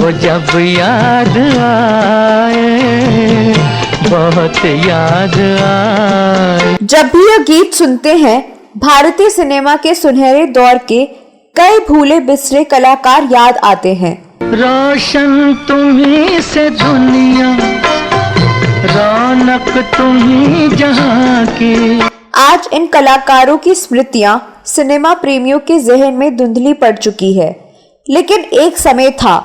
वो जब याद आए, बहुत याद आए। जब भी यह गीत सुनते हैं, भारतीय सिनेमा के सुनहरे दौर के कई भूले बिसरे कलाकार याद आते हैं। रोशन तुम्ही से दुनिया, रौनक तुम्ही जहां की। आज इन कलाकारों की स्मृतियां सिनेमा प्रेमियों के जहन में धुंधली पड़ चुकी है, लेकिन एक समय था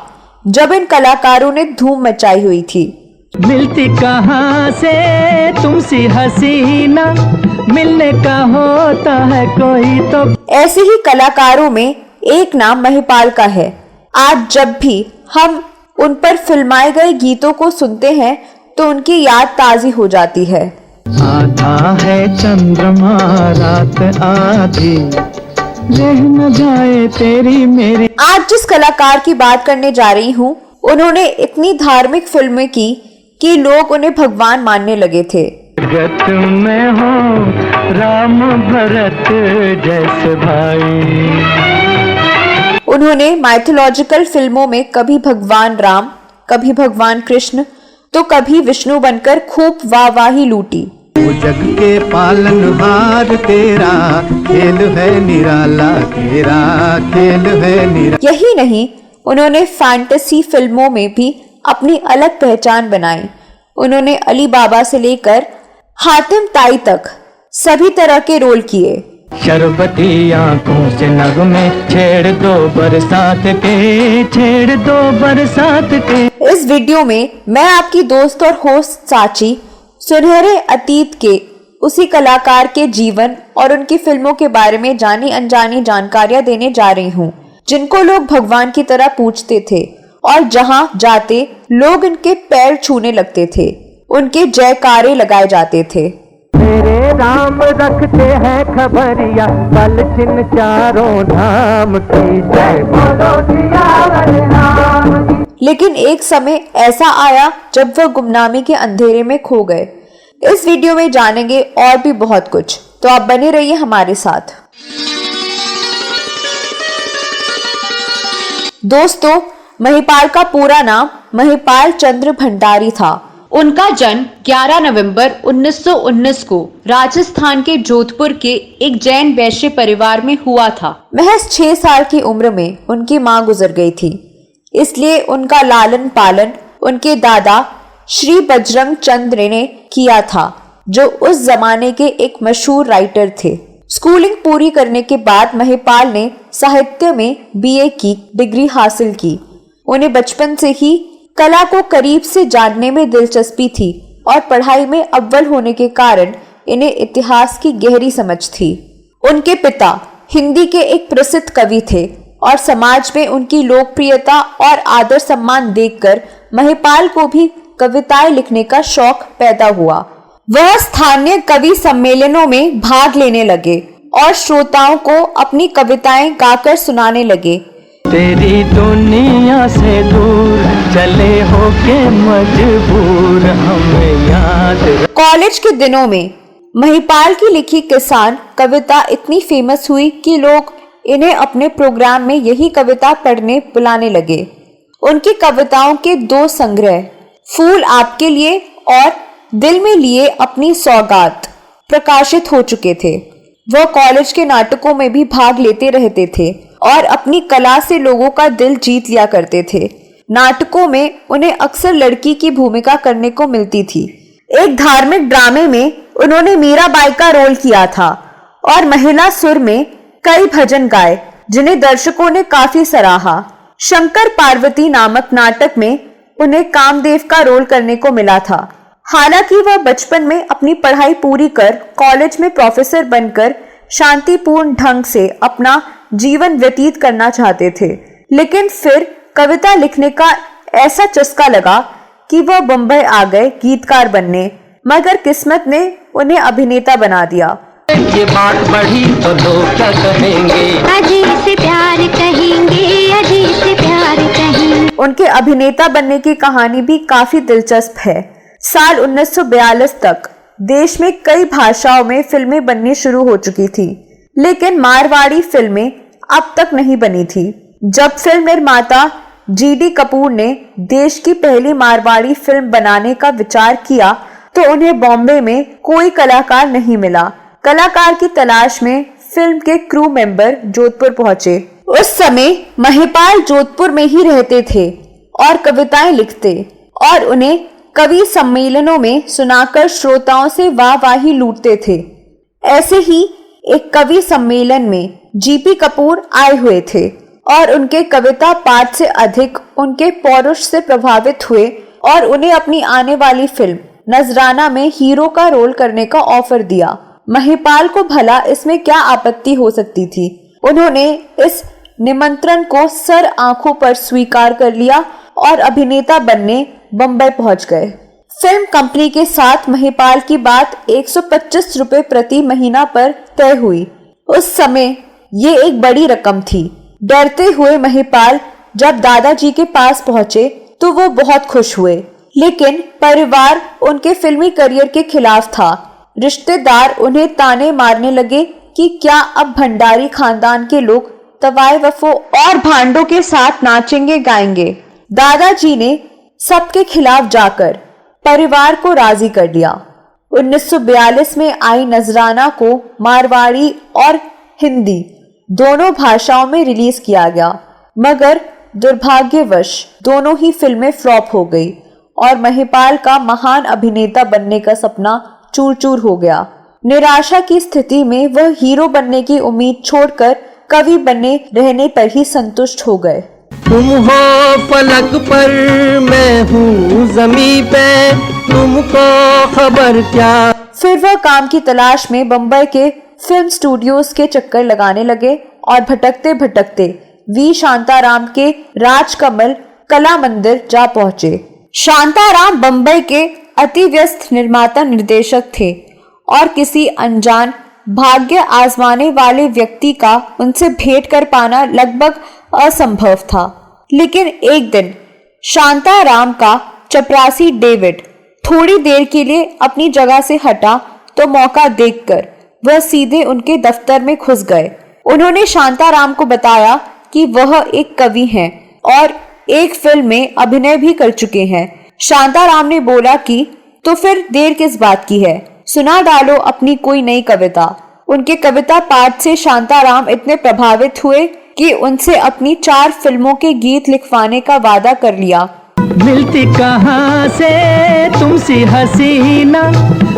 जब इन कलाकारों ने धूम मचाई हुई थी। मिलती कहां से तुमसी हसीना, मिलने का होता है कोई तो। ऐसे ही कलाकारों में एक नाम महिपाल का है। आज जब भी हम उन पर फिल्माए गए गीतों को सुनते हैं तो उनकी याद ताजी हो जाती है। आधा है चंद्रमा रात आधी, रह न जाए तेरी मेरी। आज जिस कलाकार की बात करने जा रही हूँ, उन्होंने इतनी धार्मिक फिल्में की कि लोग उन्हें भगवान मानने लगे थे। जगत में हो राम भरत जैसे भाई। उन्होंने माइथोलॉजिकल फिल्मों में कभी भगवान राम, कभी भगवान कृष्ण, तो कभी विष्णु बनकर खूब वाहवाही लूटी। वो जग के पालनहार तेरा खेल है निराला, तेरा खेल है निराला। यही नहीं, उन्होंने फैंटेसी फिल्मों में भी अपनी अलग पहचान बनाई। उन्होंने अली बाबा से लेकर हातिम ताई तक सभी तरह के रोल किए। शरबती आंखों से नगमे छेड़ दो बरसात के, छेड़ दो बरसात के। इस वीडियो में मैं आपकी दोस्त और होस्ट साची सुनहरे अतीत के उसी कलाकार के जीवन और उनकी फिल्मों के बारे में जानी अनजानी जानकारियां देने जा रही हूँ, जिनको लोग भगवान की तरह पूजते थे और जहाँ जाते लोग इनके पैर छूने लगते थे, उनके जयकारे लगाए जाते थे। तेरे राम रखते हैं खबरिया, पल छिन चारों धाम की जय बोलो सियावर राम की। लेकिन एक समय ऐसा आया जब वह गुमनामी के अंधेरे में खो गए। इस वीडियो में जानेंगे और भी बहुत कुछ, तो आप बने रहिए हमारे साथ। दोस्तों, महिपाल का पूरा नाम महिपाल चंद्र भंडारी था। उनका जन्म 11 नवंबर 1919 को राजस्थान के जोधपुर के एक जैन वैश्य परिवार में हुआ था। महज 6 साल की उम्र में उनकी मां गुजर गई थी, इसलिए उनका लालन पालन उनके दादा श्री बजरंग चंद्र ने किया था, जो उस जमाने के एक मशहूर राइटर थे। स्कूलिंग पूरी करने के बाद महिपाल ने साहित्य में BA की डिग्री हासिल की। उन्हें बचपन से ही कला को करीब से जानने में दिलचस्पी थी और पढ़ाई में अव्वल होने के कारण इन्हें इतिहास की गहरी समझ थी। उनके पिता हिंदी के एक प्रसिद्ध कवि थे और समाज में उनकी लोकप्रियता और आदर सम्मान देखकर महिपाल को भी कविताएं लिखने का शौक पैदा हुआ। वह स्थानीय कवि सम्मेलनों में भाग लेने लगे और श्रोताओं को अपनी कविताएं गाकर सुनाने लगे। तेरी दुनिया से दूर चले होके मजबूर हमें याद। कॉलेज के दिनों में महिपाल की लिखी किसान कविता इतनी फेमस हुई कि लोग इन्हें अपने प्रोग्राम में यही कविता पढ़ने बुलाने लगे। उनकी कविताओं के 2 संग्रह फूल आपके लिए और दिल में लिए अपनी सौगात प्रकाशित हो चुके थे। वह कॉलेज के नाटकों में भी भाग लेते रहते थे और अपनी कला से लोगों का दिल जीत लिया करते थे। नाटकों में उन्हें अक्सर लड़की की भूमिका करने को मिलती थी। एक धार्मिक ड्रामे में उन्होंने मीराबाई का रोल किया था और महिला सुर में कई भजन गाए, जिन्हें दर्शकों ने काफी सराहा। शंकर पार्वती नामक नाटक में उन्हें कामदेव का रोल करने को मिला था। हालांकि वह बचपन में अपनी पढ़ाई पूरी कर कॉलेज में प्रोफेसर बनकर शांतिपूर्ण ढंग से अपना जीवन व्यतीत करना चाहते थे, लेकिन फिर कविता लिखने का ऐसा चस्का लगा कि वह बम्बई आ गए गीतकार बनने, मगर किस्मत ने उन्हें अभिनेता बना दिया। ये बात बढ़ी तो लोग क्या कहेंगे, अजीब से प्यार कहेंगे, अजीब से प्यार कहेंगे। उनके अभिनेता बनने की कहानी भी काफी दिलचस्प है। साल 1942 तक देश में कई भाषाओं में फिल्में बननी शुरू हो चुकी थी, लेकिन मारवाड़ी फिल्में अब तक नहीं बनी थी। जब फिल्म निर्माता जीडी कपूर ने देश की पहली मारवाड़ी फिल्म बनाने का विचार किया तो उन्हें बॉम्बे में कोई कलाकार नहीं मिला। कलाकार की तलाश में फिल्म के क्रू मेंबर जोधपुर पहुंचे। उस समय महिपाल जोधपुर में ही रहते थे और कविताएं लिखते और उन्हें कवि सम्मेलनों में सुनाकर श्रोताओं से वाहवाही लूटते थे। ऐसे ही एक कवि सम्मेलन में जीपी कपूर आए हुए थे और उनके कविता पाठ से अधिक उनके पौरुष से प्रभावित हुए और उन्हें अपनी आने वाली फिल्म नजराना में हीरो का रोल करने का ऑफर दिया। महिपाल को भला इसमें क्या आपत्ति हो सकती थी। उन्होंने इस निमंत्रण को सर आंखों पर स्वीकार कर लिया और अभिनेता बनने बंबई पहुंच गए। फिल्म कंपनी के साथ महिपाल की बात 125 रुपए प्रति महीना पर तय हुई। उस समय ये एक बड़ी रकम थी। डरते हुए महिपाल जब दादाजी के पास पहुंचे तो वो बहुत खुश हुए, लेकिन परिवार उनके फिल्मी करियर के खिलाफ था। रिश्तेदार उन्हें ताने मारने लगे कि क्या अब भंडारी खानदान के लोग तवाए वफो और भांडों के साथ नाचेंगे गाएंगे। दादाजी ने सबके खिलाफ जाकर परिवार को राजी कर दिया। 1942 में आई नजराना को मारवाड़ी और हिंदी दोनों भाषाओं में रिलीज किया गया, मगर दुर्भाग्यवश दोनों ही फिल्में फ्लॉप हो गई और महिपाल का महान अभिनेता बनने का सपना चूर चूर हो गया। निराशा की स्थिति में वह हीरो बनने की उम्मीद छोड़कर कवि बने रहने पर ही संतुष्ट हो गए। तुम हो फलक पर, मैं हूँ जमीन पे, तुमको खबर क्या। फिर वह काम की तलाश में बंबई के फिल्म स्टूडियोज के चक्कर लगाने लगे और भटकते भटकते वी शांताराम के राजकमल कला मंदिर जा पहुंचे। शांताराम बंबई के अति व्यस्त निर्माता निर्देशक थे और किसी अनजान भाग्य आजमाने वाले व्यक्ति का उनसे भेंट कर पाना लगभग असंभव था। लेकिन एक दिन शांताराम का चपरासी डेविड थोड़ी देर के लिए अपनी जगह से हटा तो मौका देखकर वह सीधे उनके दफ्तर में घुस गए। उन्होंने शांताराम को बताया कि वह एक कवि हैं और एक फिल्म में अभिनय भी कर चुके हैं। शांताराम ने बोला कि तो फिर देर किस बात की है, सुना डालो अपनी कोई नई कविता। उनके कविता पाठ से शांताराम इतने प्रभावित हुए कि उनसे अपनी 4 फिल्मों के गीत लिखवाने का वादा कर लिया। मिलती कहाँ से तुमसे हसीना,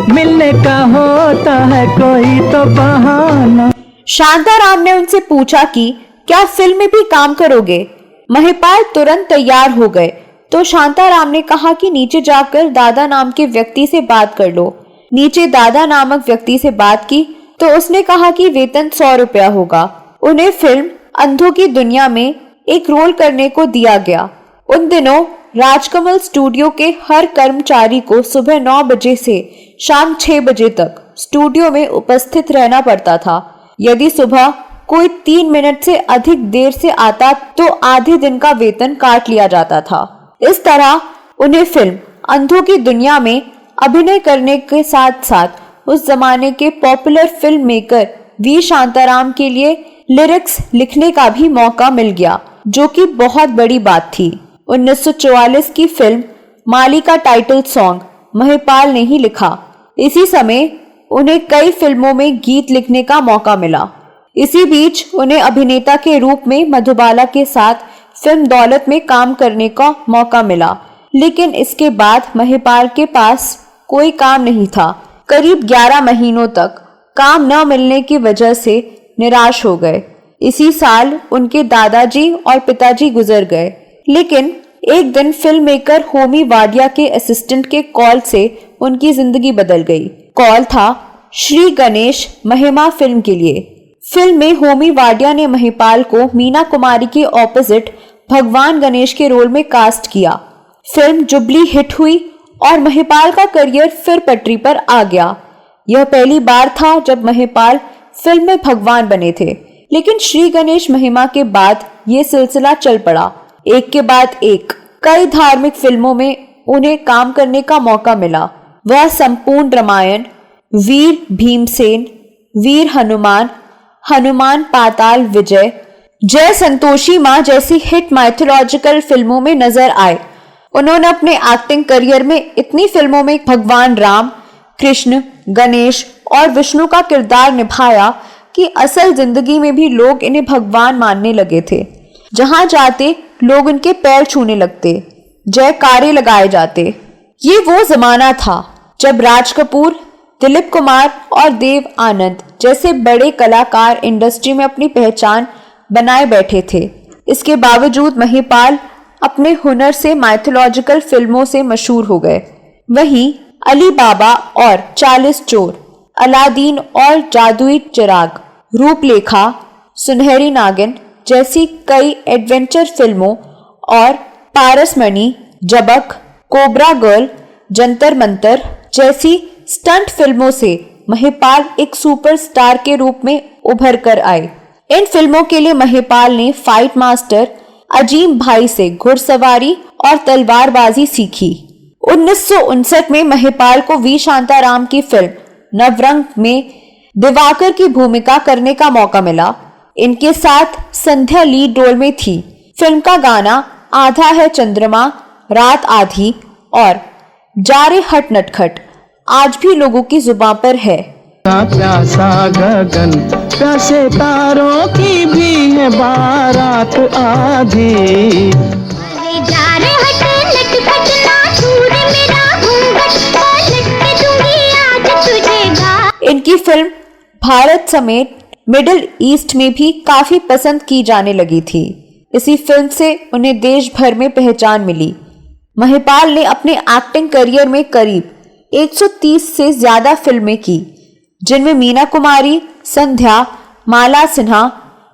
मिलने का होता है कोई तो बहाना। शांताराम ने उनसे पूछा कि क्या फिल्म में भी काम करोगे। महिपाल तुरंत तैयार हो गए तो शांताराम ने कहा कि नीचे जाकर दादा नाम के व्यक्ति से बात कर लो। नीचे दादा नामक व्यक्ति से बात की तो उसने कहा कि वेतन 100 रुपया होगा। उन्हें फिल्म अंधों की दुनिया में एक रोल करने को दिया गया। उन दिनों राजकमल स्टूडियो के हर कर्मचारी को सुबह 9 बजे से शाम 6 बजे तक स्टूडियो में उपस्थित रहना पड़ता था। यदि सुबह कोई 3 मिनट से अधिक देर से आता तो आधे दिन का वेतन काट लिया जाता था। इस तरह उन्हें फिल्म अंधों की दुनिया में अभिनय करने के साथ साथ उस जमाने के popular film maker V Shantaram के लिए लिरिक्स लिखने का भी मौका मिल गया, जो कि बहुत बड़ी बात थी। 1944 की फिल्म माली का टाइटल सॉन्ग महिपाल ने ही लिखा। इसी समय उन्हें कई फिल्मों में गीत लिखने का मौका मिला। इसी बीच उन्हें अभिनेता के रूप में मधुबाला के साथ फिल्म दौलत में काम करने का मौका मिला, लेकिन इसके बाद महिपाल के पास कोई काम नहीं था। करीब 11 महीनों तक काम न मिलने की वजह से निराश हो गए। इसी साल उनके दादाजी और पिताजी गुजर गए, लेकिन एक दिन फिल्म मेकर होमी वाडिया के असिस्टेंट के कॉल से उनकी जिंदगी बदल गई। कॉल था श्री गणेश महिमा फिल्म के लिए। फिल्म में होमी वाडिया ने महिपाल को मीना कुमारी के ऑपोजिट भगवान गणेश के रोल में कास्ट किया। फिल्म जुबली हिट हुई और महिपाल का करियर फिर पटरी पर आ गया। यह पहली बार था जब महिपाल फिल्म में भगवान बने थे, लेकिन श्री गणेश महिमा के बाद ये सिलसिला चल पड़ा। एक के बाद एक कई धार्मिक फिल्मों में उन्हें काम करने का मौका मिला। वह संपूर्ण रामायण, वीर भीमसेन, वीर हनुमान, हनुमान पाताल विजय, जय संतोषी माँ जैसी हिट माइथोलॉजिकल फिल्मों में नजर आए। उन्होंने अपने एक्टिंग करियर में इतनी फिल्मों में भगवान राम, कृष्ण, गणेश और विष्णु का किरदार निभाया कि असल जिंदगी में भी लोग इन्हें भगवान मानने लगे थे। जहां जाते लोग उनके पैर छूने लगते, जयकारे लगाए जाते। ये वो जमाना था जब राज कपूर, दिलीप कुमार और देव आनंद जैसे बड़े कलाकार इंडस्ट्री में अपनी पहचान बनाए बैठे थे। इसके बावजूद महिपाल अपने हुनर से माइथोलॉजिकल फिल्मों से मशहूर हो गए। वहीं अली बाबा और 40 चोर, अलादीन और जादुई चिराग, रूपलेखा, सुनहरी नागिन जैसी कई एडवेंचर फिल्मों और पारसमणि, जबक, कोबरा गर्ल, जंतर मंतर जैसी स्टंट फिल्मों से महिपाल एक सुपरस्टार के रूप में उभर कर आए। इन फिल्मों के लिए महिपाल ने फाइट मास्टर अजीम भाई से घुड़सवारी और तलवारबाजी सीखी। 1959 में महिपाल को वी शांताराम की फिल्म नवरंग में दिवाकर की भूमिका करने का मौका मिला। इनके साथ संध्या लीड रोल में थी। फिल्म का गाना आधा है चंद्रमा, रात आधी और जा रे हट नटखट आज भी लोगों की जुबान पर है। प्यासा गगन प्यासे तारों की भी है बारात आधी। जा रे हट नटखट ना छूर मेरा घूंघट पलट के दूंगी आज तुझे गा। इनकी फिल्म भारत समेत मिडिल ईस्ट में भी काफी पसंद की जाने लगी थी। इसी फिल्म से उन्हें देश भर में पहचान मिली। महिपाल ने अपने एक्टिंग करियर में करीब 130 से ज्यादा फिल्में की, जिनमें मीना कुमारी, संध्या, माला सिन्हा,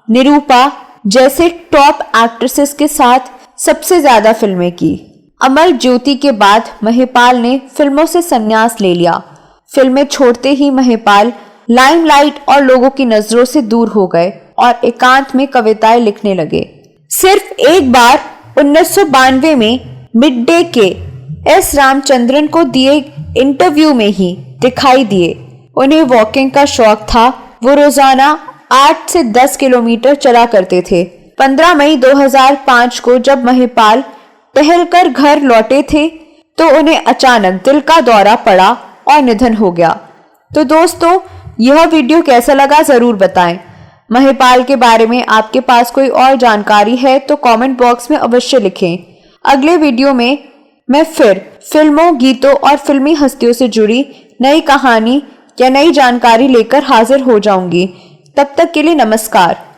निरूपा जैसे टॉप एक्ट्रेसेस के साथ सबसे ज्यादा फिल्में की। अमर ज्योति के बाद महिपाल ने फिल्मों से संन्यास ले लिया। फिल्में छोड़ते ही महिपाल लाइमलाइट और लोगों की नजरों से दूर हो गए और एकांत में कविताएं लिखने लगे। सिर्फ एक बार 1992 में मिड डे के एस रामचंद्रन को दिए इंटरव्यू में ही दिखाई दिए। उन्हें वॉकिंग का शौक था। वो रोजाना 8 से 10 किलोमीटर चला करते थे। 15 मई 2005 को जब महिपाल टहलकर घर लौटे थे तो उन्हें अचानक दिल का दौरा पड़ा और निधन हो गया। तो दोस्तों, यह वीडियो कैसा लगा जरूर बताएं। महिपाल के बारे में आपके पास कोई और जानकारी है तो कमेंट बॉक्स में अवश्य लिखें। अगले वीडियो में मैं फिर फिल्मों, गीतों और फिल्मी हस्तियों से जुड़ी नई कहानी या नई जानकारी लेकर हाजिर हो जाऊंगी। तब तक के लिए नमस्कार।